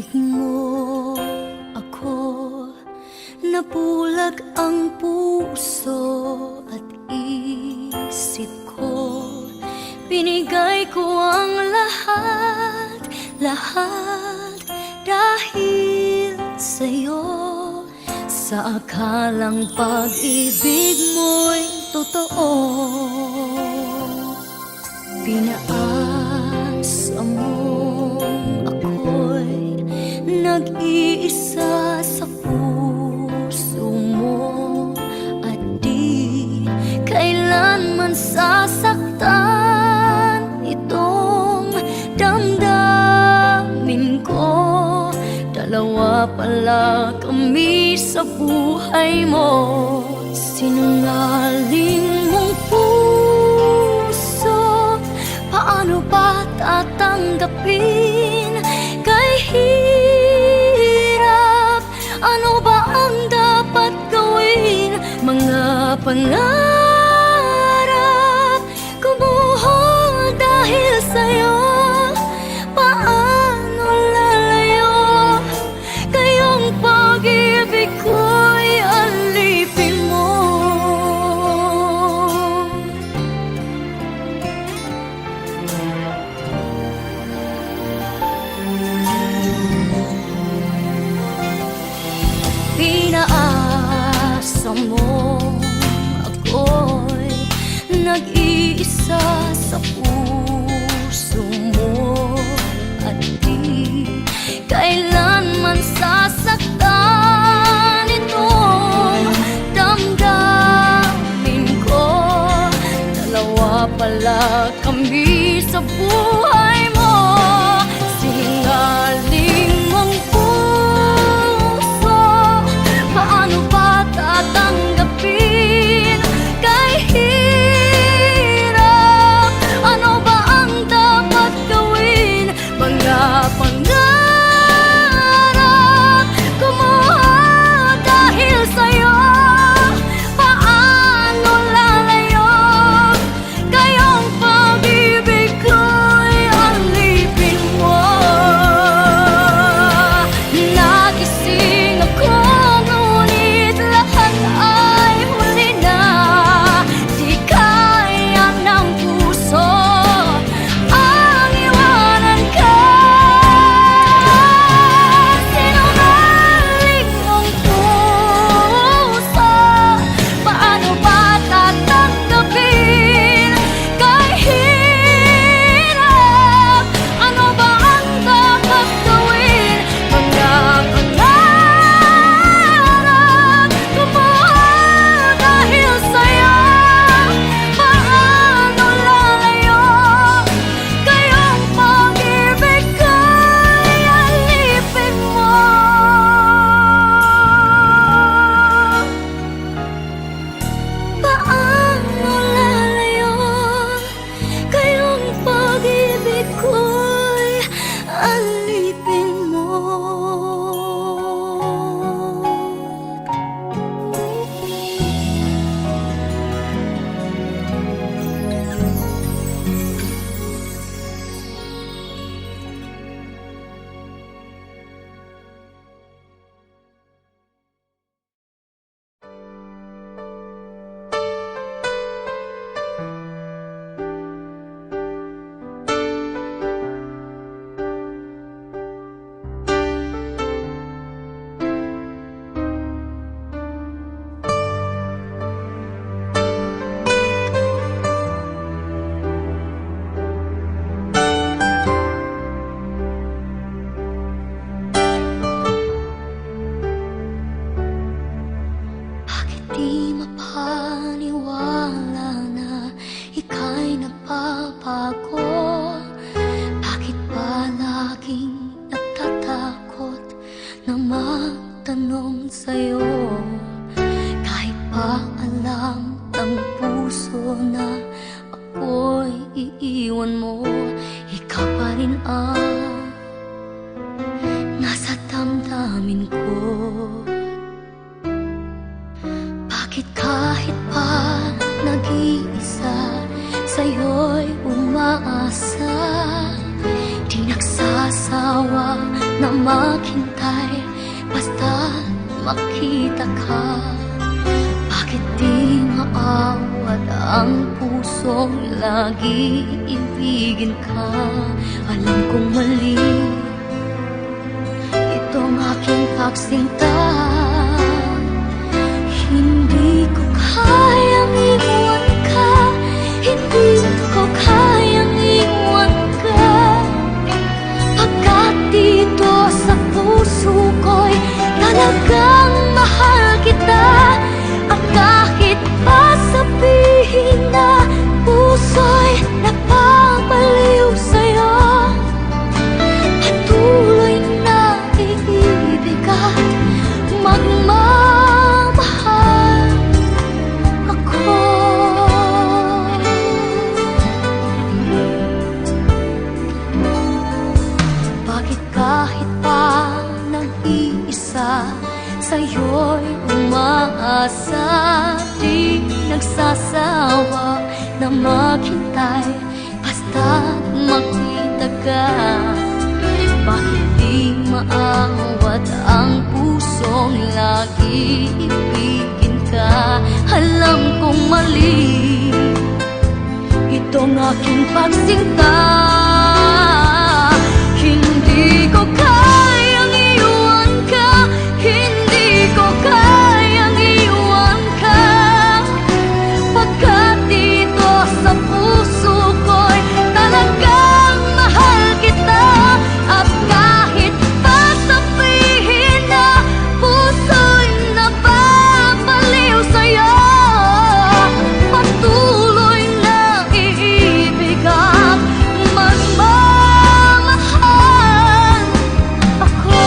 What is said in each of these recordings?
Ibigin mo ako, nabulag ang puso at isip ko. Binigay ko ang lahat, lahat dahil sa'yo. Sa akalang pag-ibig mo'y totoo, pinaasa mong ako'y nag-iisa sa puso mo, at di kailanman sasaktan itong damdamin ko. Dalawa pala kami sa buhay mo. Sinungaling mong puso, paano ba tatanggapin? Kay hirap, ano ba ang dapat gawin? Mga pangarap kumuho dahil sa'yo. Paano lalayo? Kayong pag-ibig ko'y alipin mo. Pinaasa mo ako'y nag-iisa sa puso mo, at di kailanman sasaktan itong damdamin ko. Dalawa pala kami sa buhay mo. Sinungaling mong puso, paano ba tatanggapin? Kay hirap, ano ba ang dapat gawin? Mga pangarap kumuha dahil sa'yo. Paano lalayo? Kayong pag-ibig ko'y alipin mo. Nagising ako, ngunit lahat ay huli na. Di kaya ng puso ang iwanan ka. Sinungaling mong puso, paano ba tatanggapin? Kay hirap, ano ba ang dapat gawin? Mga pangarap kumuha dahil sa'yo. Paano lalayo? Kayong pag-ibig ko'y alipin mo. Paano lalayo? Kayong pag-ibig ko'y alipin mo. Bakit di mapaniwala na ika'y nagbabago? Bakit ba laging natatakot na magtanong sa'yo? Kahit ba alam ng puso na ako'y iiwan mo, ikaw pa rin ang nasa damdamin ko. Bakit kahit pa nag-iisa, sa'yo'y umaasa, di nagsasawa na maghintay basta makita ka. Bakit di maawat ang pusong lagi ibigin ka? Alam kong mali itong aking pagsinta. Hindi ko kayang iwan ka, hindi ko kayang iwan ka. Pagkat dito sa puso ko'y talagang mahal kita. At kahit pa sabihin na puso'y napapaliw sa'yo, patuloy na iibig at magmamahal ako. Bakit kahit pa nag-iisa sa'yo'y umaasa, di nagsasawa na maghintay basta't makita ka. Bakit di maawat ang pusong lagi ibigin ka? Alam kong mali itong aking pagsinta. Hindi ko kayang iwan ka, hindi ko kayang iwan ka. Pagkat dito sa puso ko'y talagang mahal kita. At kahit pa sabihin na puso'y napapaliw sa'yo, patuloy na iibig at magmamahal ako.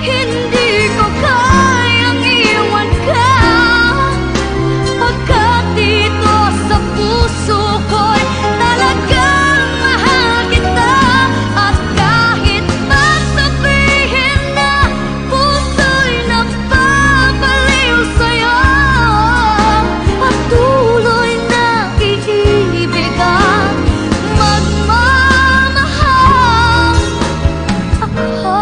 Hindi ko kayang iwan ka, pagkat dito sa puso ko'y talagang mahal kita. At kahit pa sabihin na puso'y napapaliw sa'yo, patuloy na iibig at magmamahal ako.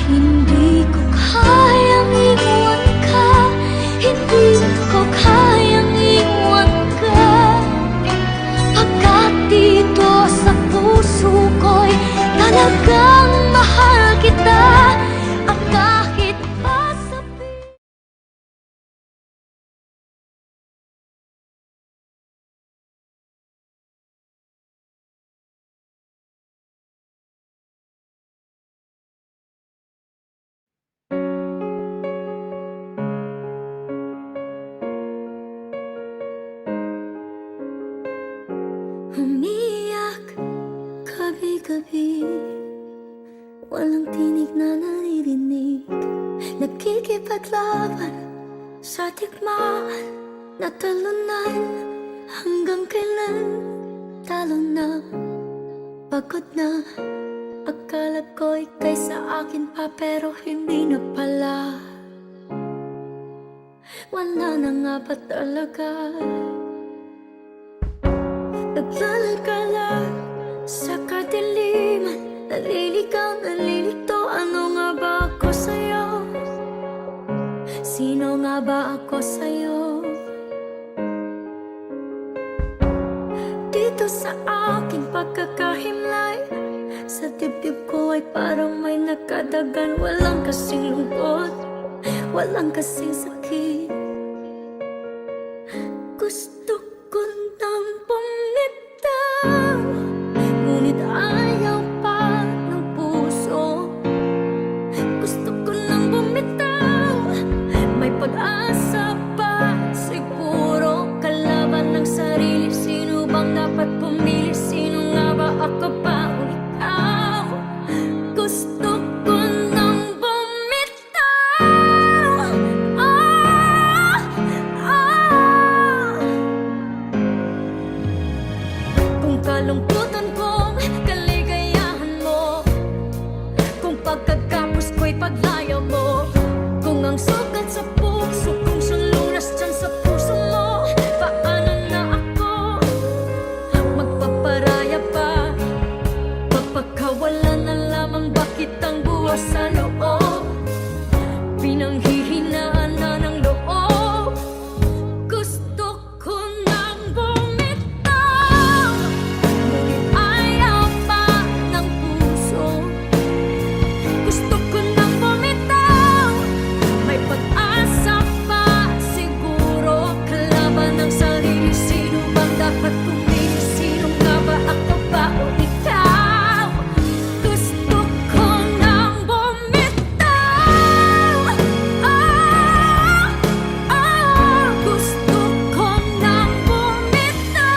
Hindi ko kayang iwan ka, hindi ko kayang iwan ka. Pagkat dito sa puso ko'y talagang mahal kita. At kahit pa sabihin umiyak gabi-gabi, walang tinig na naririnig. Nakikipaglaban sa tikmaan na talunan. Hanggang kailan talo na, pagod na. Akala ko'y kay sa akin pa, pero hindi na pala. Wala na nga ba talaga? Naglalagala sa kadiliman, naliligaw, nalilito. Ano nga ba ako sa'yo? Sino nga ba ako sa'yo? Dito sa aking pagkakahimlay, sa dibdib ko ay parang may nakadagan. Walang kasing lungkot, walang kasing sakit. Gusto ko nang bumitaw, ngunit ayaw pa ng puso. Gusto ko nang bumitaw, may pag-asa pa siguro. Kalungkutan kong kaligayahan mo, kung pagkagapos ko'y paglaya mo, kung ang sugat sa puso kung sulunas dyan sa puso mo, paano na ako magpaparaya pa? Pagpagkawala na lamang ba kitang buwas sa loob? Pinanghihinaan na ng loob. Gusto ko nang bumitaw, ngunit ayaw pa ng puso. Gusto ko nang bumitaw, may pag-asa pa siguro. Kalaban ng sarili, sino bang dapat pumili? Sino nga ba, ako ba o ikaw? Gusto ko nang bumitaw. Gusto ko nang bumitaw.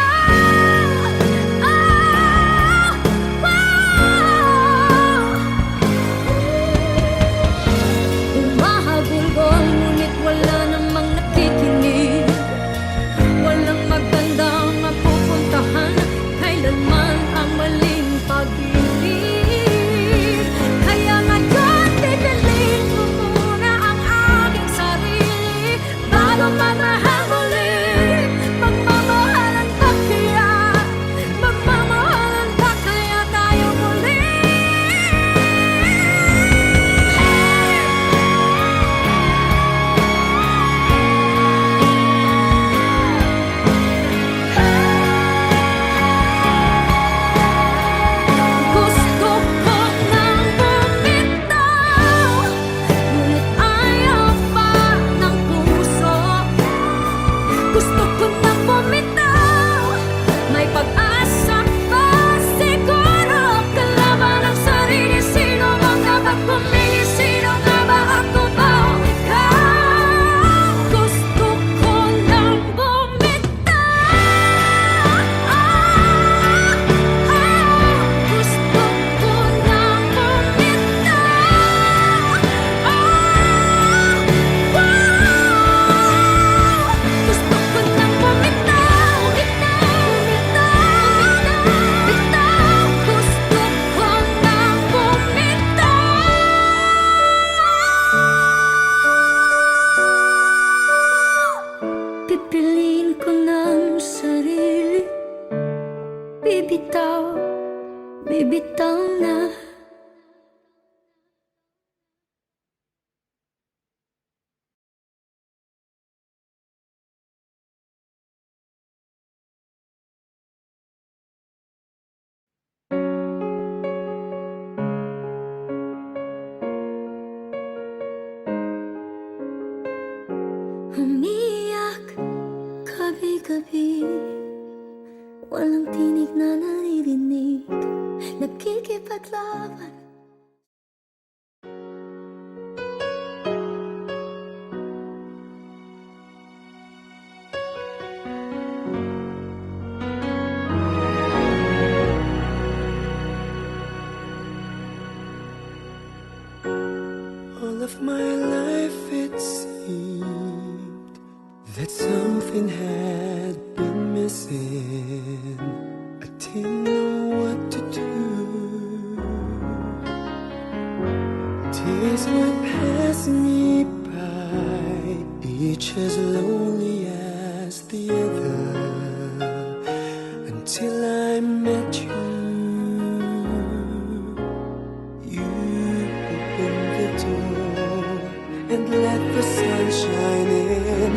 Humahabol-bol ngunit wala namang nakikinig. Walang magandang mapupuntahan, kailanman ang maling pag-ibig. Kaya ngayon pipiliin ko muna ang aking sarili bago magmahal muli. Magmamahalan pa kaya? Magmamahalan pa kaya tayo muli? Gusto ko nang bumitaw, ngunit ayaw pa ng puso. Gusto ko nang bumitaw, may pag-asa pa siguro. Kalaban ng sarili, sino bang dapat pumili? Sino nga ba, ako ba o ikaw? Gusto ko nang bumitaw. Gusto ko nang bumitaw. Gusto ko nang bumitaw. Bitaw. Gusto ko nang bumitaw. Pipiliin ko ng sarili, bibitaw, bibitaw na. Umiyak gabi-gabi, walang tinig na naririnig, nakikipaglaban. All of my life it seemed that something had been missing. I didn't know what to do. Days would pass me by, each as lonely as the other, until I met you. You opened the door and let the sun shine in.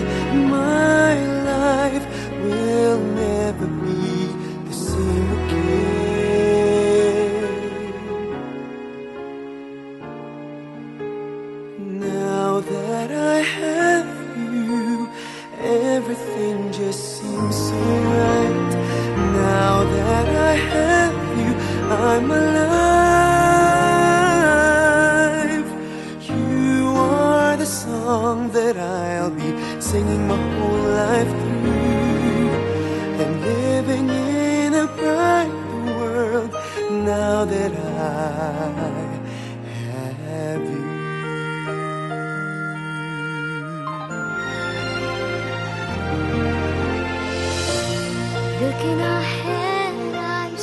My life will never be the same again. Now that I have you, everything just seems so right. Now that I have you, I'm alive. You are the song that I'll be singing my whole life through, and living in a brighter world now that I have you. Looking ahead, I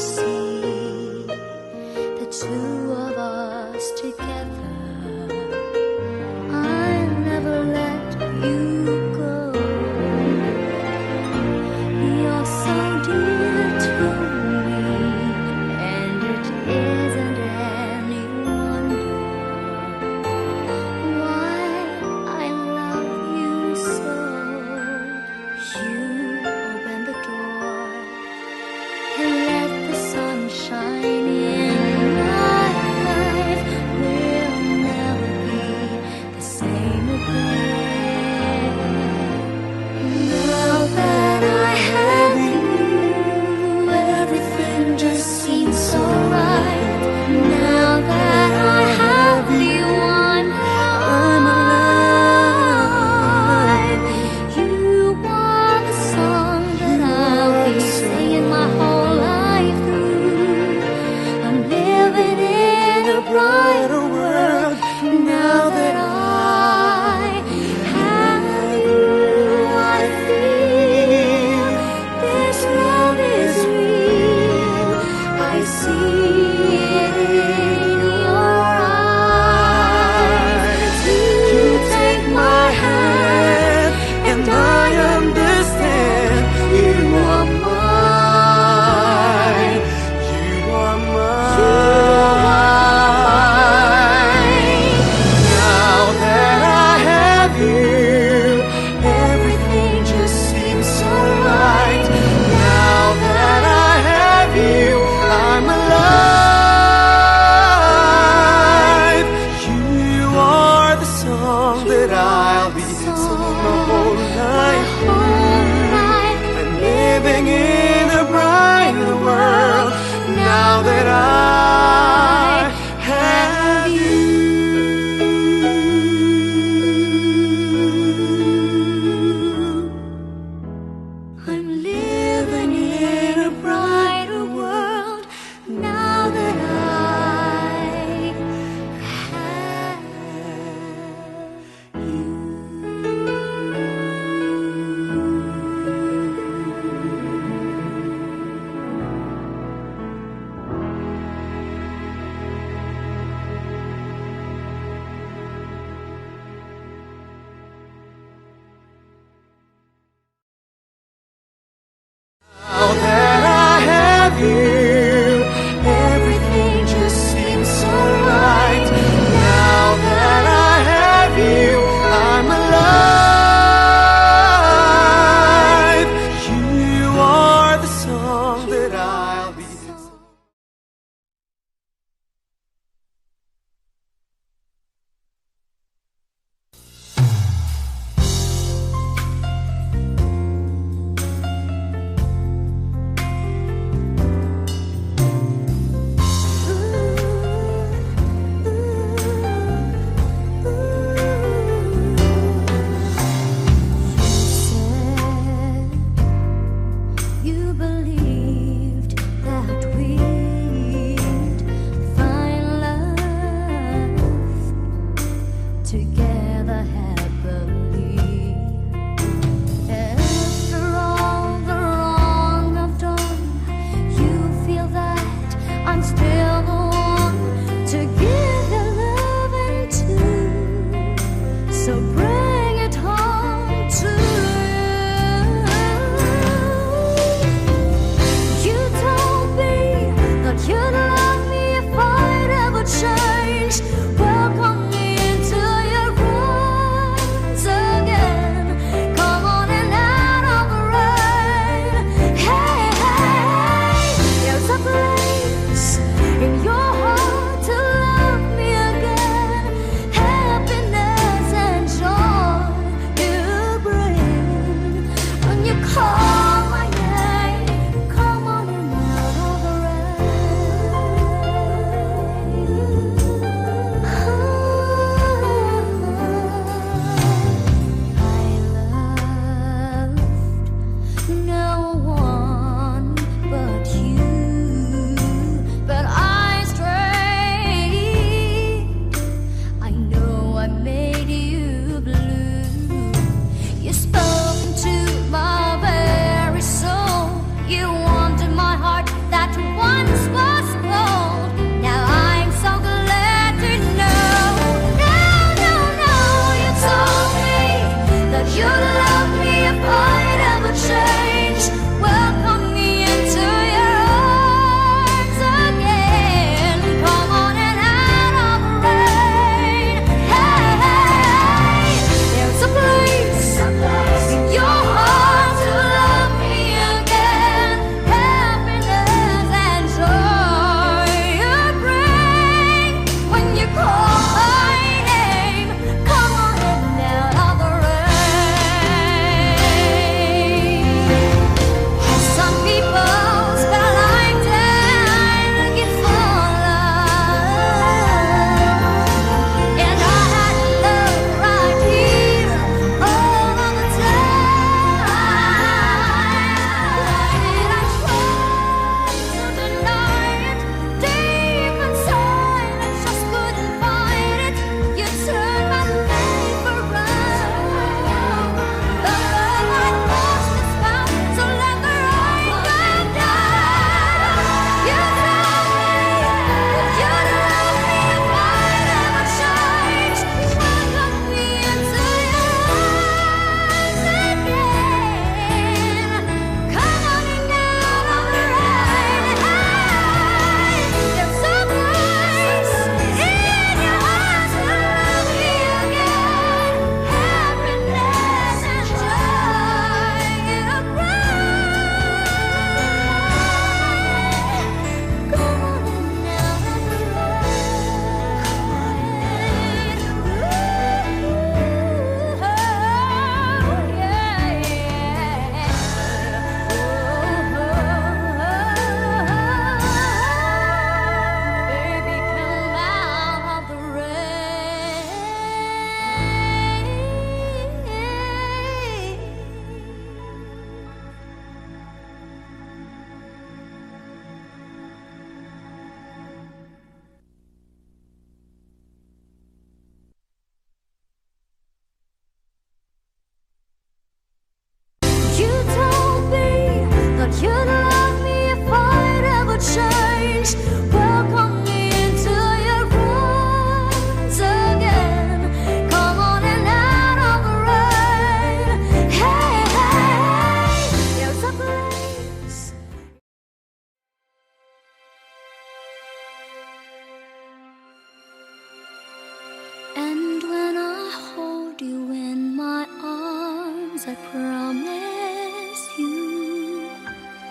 I'm living in a brighter world now that I have Now that I have you, everything just seems so right. Now that I have you, I'm alive. You are the song that I'll be.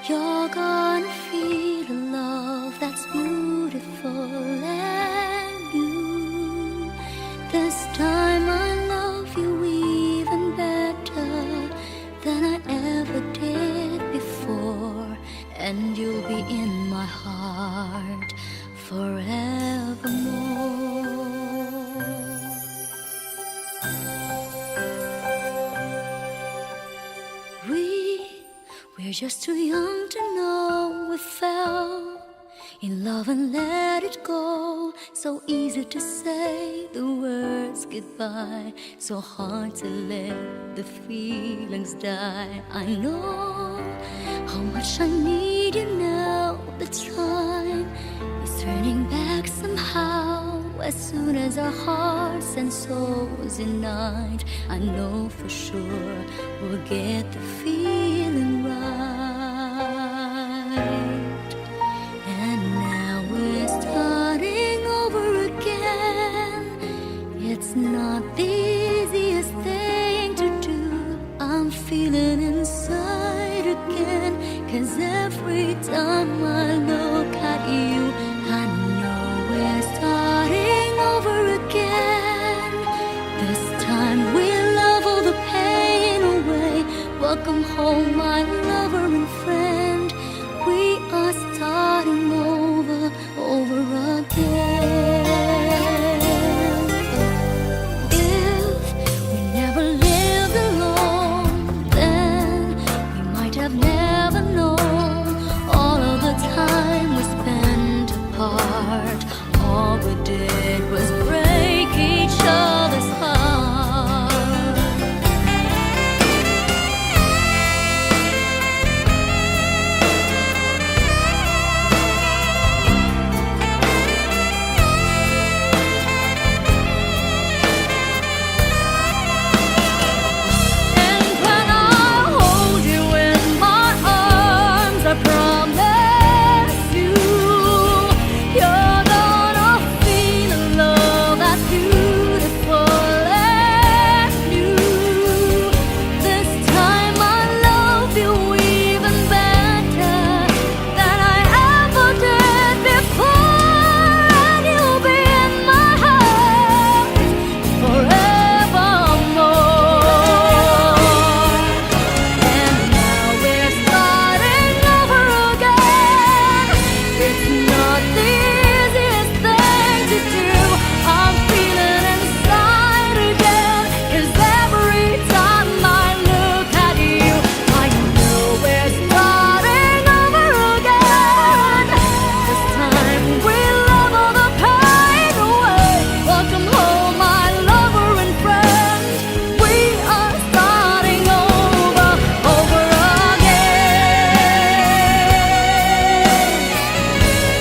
You're gonna feel a love that's beautiful and new. This time I love you even better than I ever did before, and you'll be in my heart forevermore. We're just too young to know we fell in love and let it go. So easy to say the words goodbye, so hard to let the feelings die. I know how much I need you now. The time is turning back somehow. As soon as our hearts and souls unite, I know for sure we'll get the feeling right. And now we're starting over again. It's not the easiest thing to do. I'm feeling inside again, 'cause every time I look at you, I know we're starting over again. This time we'll love all the pain away. Welcome home, my lover and friend. We are starting over again. If we never lived alone, then we might have never known all of the time we spent apart. All we did was break each other's heart. And when I hold you in my arms, I promise you, you're gonna feel a love that's beautiful and new. This time I love you even better than I ever did before, and you'll be in my heart forevermore. And now we're starting over again. It's not the easiest thing to do. I'm feeling inside again, 'cause every time I look at you, I know we're starting over again. This time we'll love all the pain away. Welcome home, my lover and friend. We are starting over again.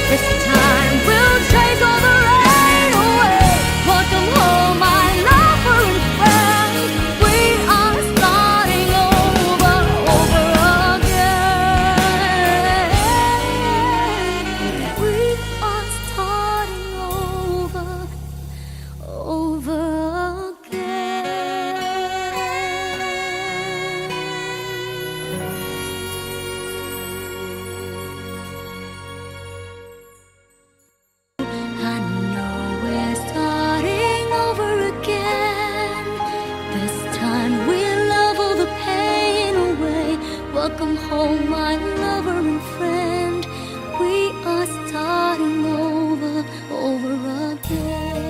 This time we'll chase all the rain away. Welcome home, my lover and friend. We are starting over again. We are starting over again. I know we're starting over again. This time we'll love all the pain away. Welcome home, my lover and friend. We are starting over again.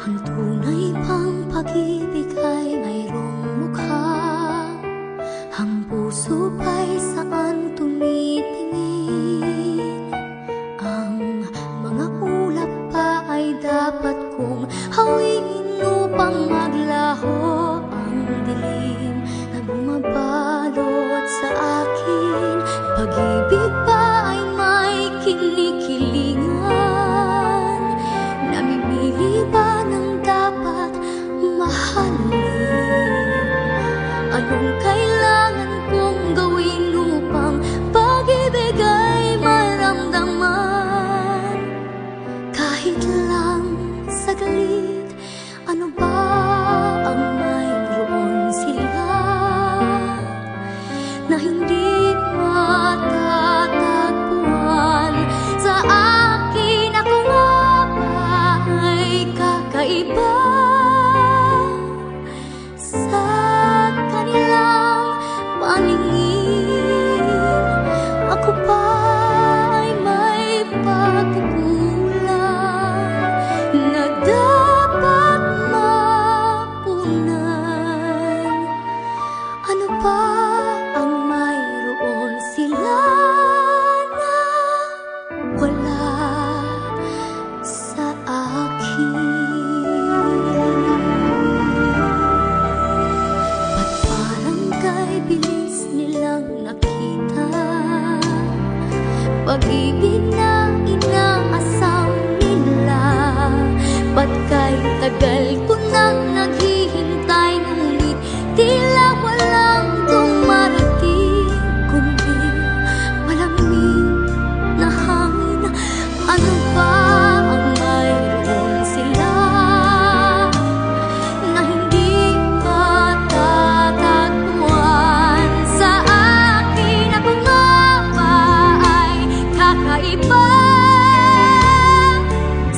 Ang tunay pang pag-ibig ay mayroong mukha. Ang puso pa'y saan tumitingin. Ang mga ulap pa ay dapat kong hawingin upang maglaho ang dilim na bumabalot sa akin. Pag-ibig pa ay may kinikilingan. Namimili ba ng dapat mahalin? Anong kailangan kong gawin upang pag-ibig ay maramdaman? pag-ibig na inaasam nila. Ba't kay tagal ko nang naghihintay, ngunit tila walang dumarating, kundi malamig na hangin. Ano ba ang mayroon sila na hindi matatagpuan sa akin? Ako nga ba ay kakaiba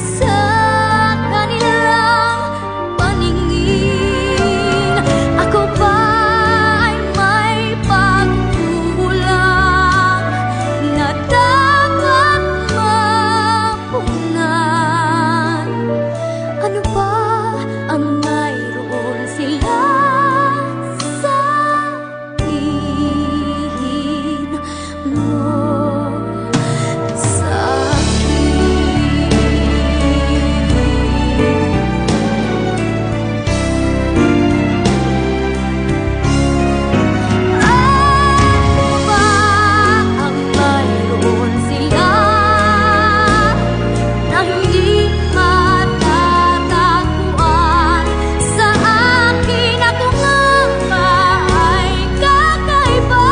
sa kanilang paningin? Ako ba ay may pagkukulang na dapat mapunan? Ano ba ang mayroon sila sa tingin mo sa akin? Ano ba ang mayroon sila na hindi matatagpuan sa akin? Ako nga ba ay kakaiba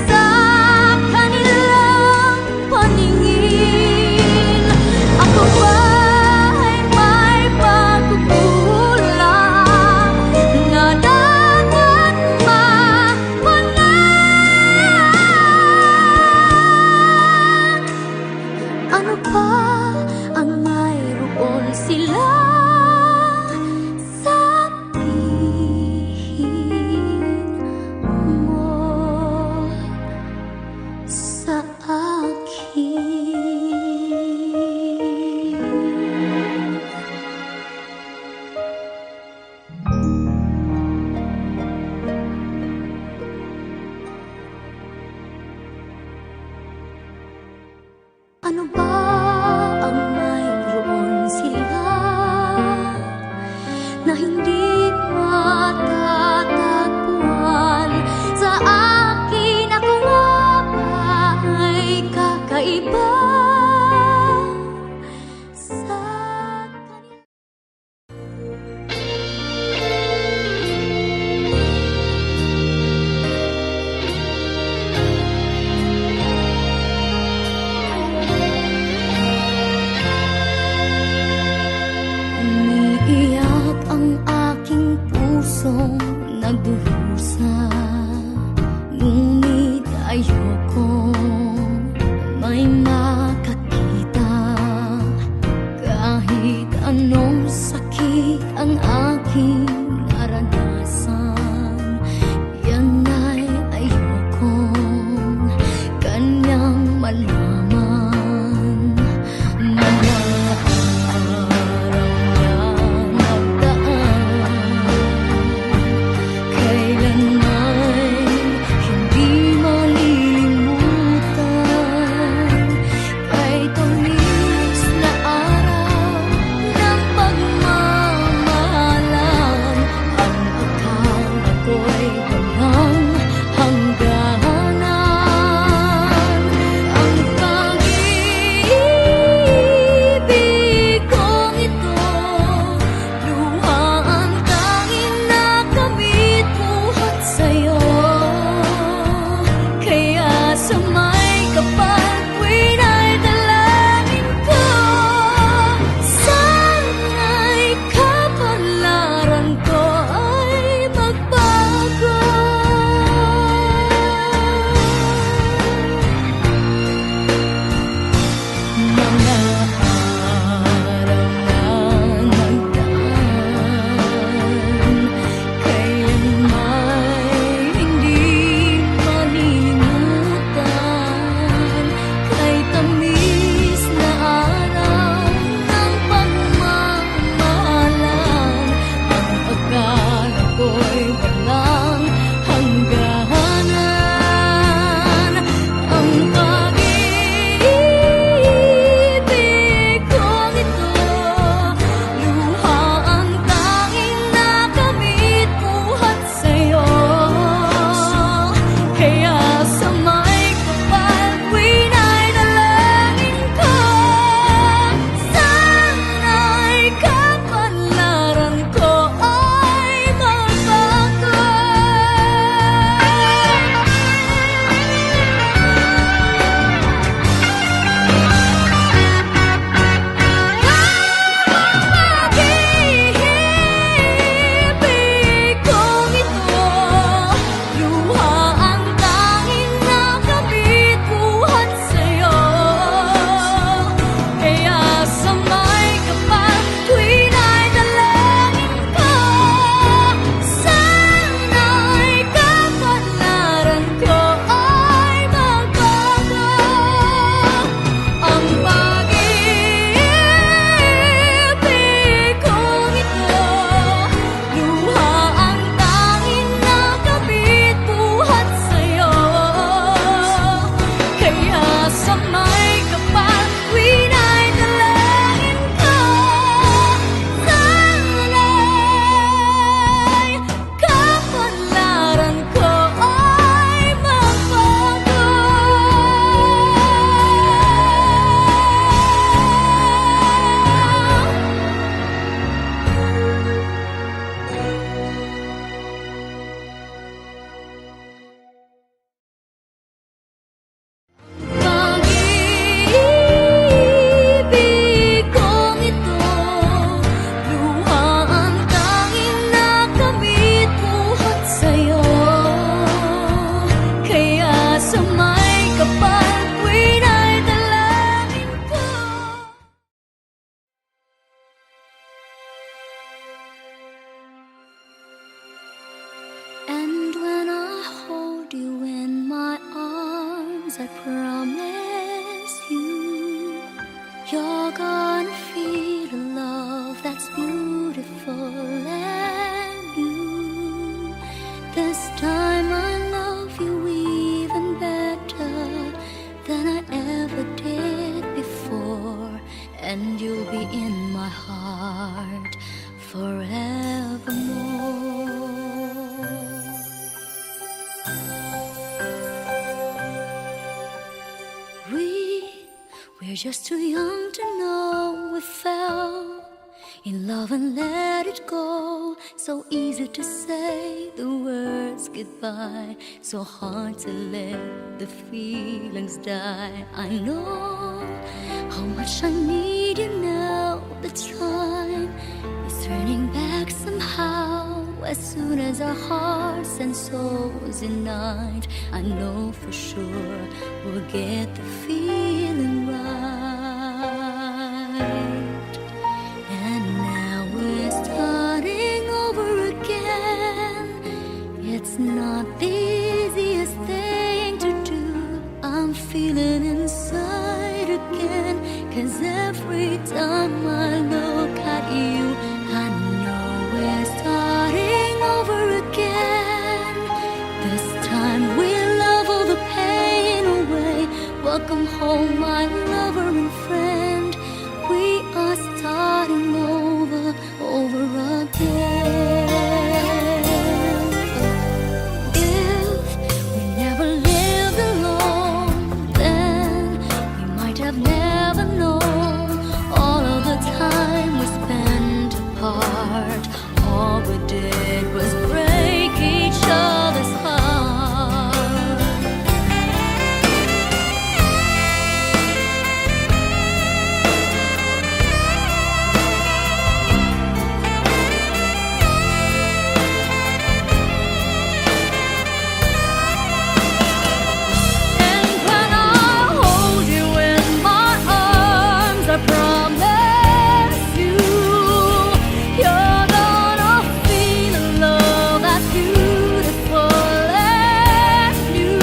sa kanilang paningin? Ako ba ay may pagkukulang na dapat mapunan? Ano ba ang mayroon sila sa tingin mo sa akin? Ano ba ang mayroon sila na hindi matatagpuan sa akin? Ako nga ba ay kakaiba sa kanila? Umiiyak ang aking pusong nagdurusa, ngunit ayokong may makakita. Kahit anong sakit ang aking naranasan, yan ay ayokong kanyang malaman. Mga araw na nagdaan, kailanman hindi malilimutan. Kay tumis na araw ng pagmamahalan, ang akang ako'y walang hangganan. Ang pag-ibig kong ito, luha ang tanging nakamit buhat sa'yo. Kaya sa may kapal tuwin ay dalangin ko, sana'y kapalaran ko ay magbago. Mga araw na nagdaan, kailanman hindi malilimutan. arms, I promise you, you're gonna feel a love that's beautiful and new. This time I love you even better than I ever did before, and you'll be in my heart forevermore. We're just too young to know we fell in love and let it go. So easy to say the words goodbye, so hard to let the feelings die. I know how much I need you now. The time is turning back somehow. As soon as our hearts and souls unite, I know for sure we'll get the feeling right. And now we're starting over again. It's not the easiest thing to do. I'm feeling inside again, 'cause every time I look at you, I know we're starting over again. This time we'll love all the pain away. Welcome home, my lover and friend. We are starting over again. If we never lived alone, then we might have never known all of the time we spent apart. All we did was break each other's heart. And when I hold you in my arms, I promise you, you're gonna feel a love that's beautiful and new.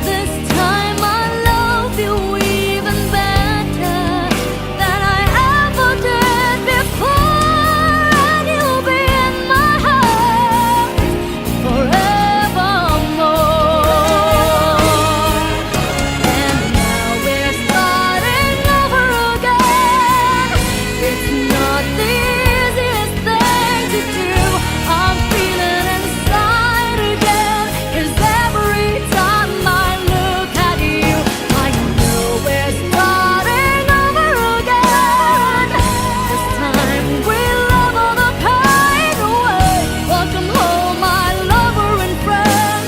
This time I love you even better than I ever did before, and you'll be in my heart forevermore. And now we're starting over again. It's not the easiest thing to do. I'm feeling inside again, 'cause every time I look at you, I know we're starting over again. This time we'll love all the pain away. Welcome home, my lover and friend.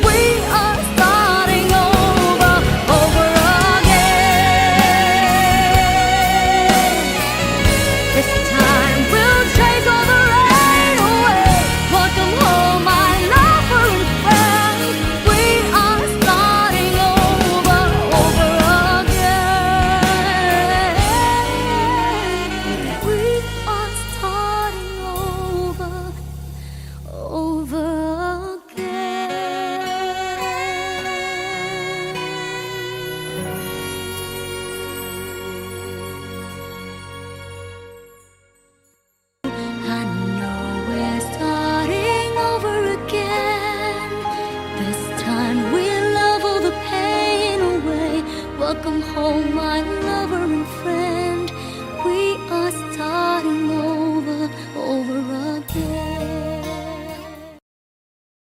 We are starting over again. This time we'll chase all the rain away. Welcome home, my lover and friend. We are starting over again. We are starting over again. I know we're starting over again. This time we'll love all the pain away. Welcome home, my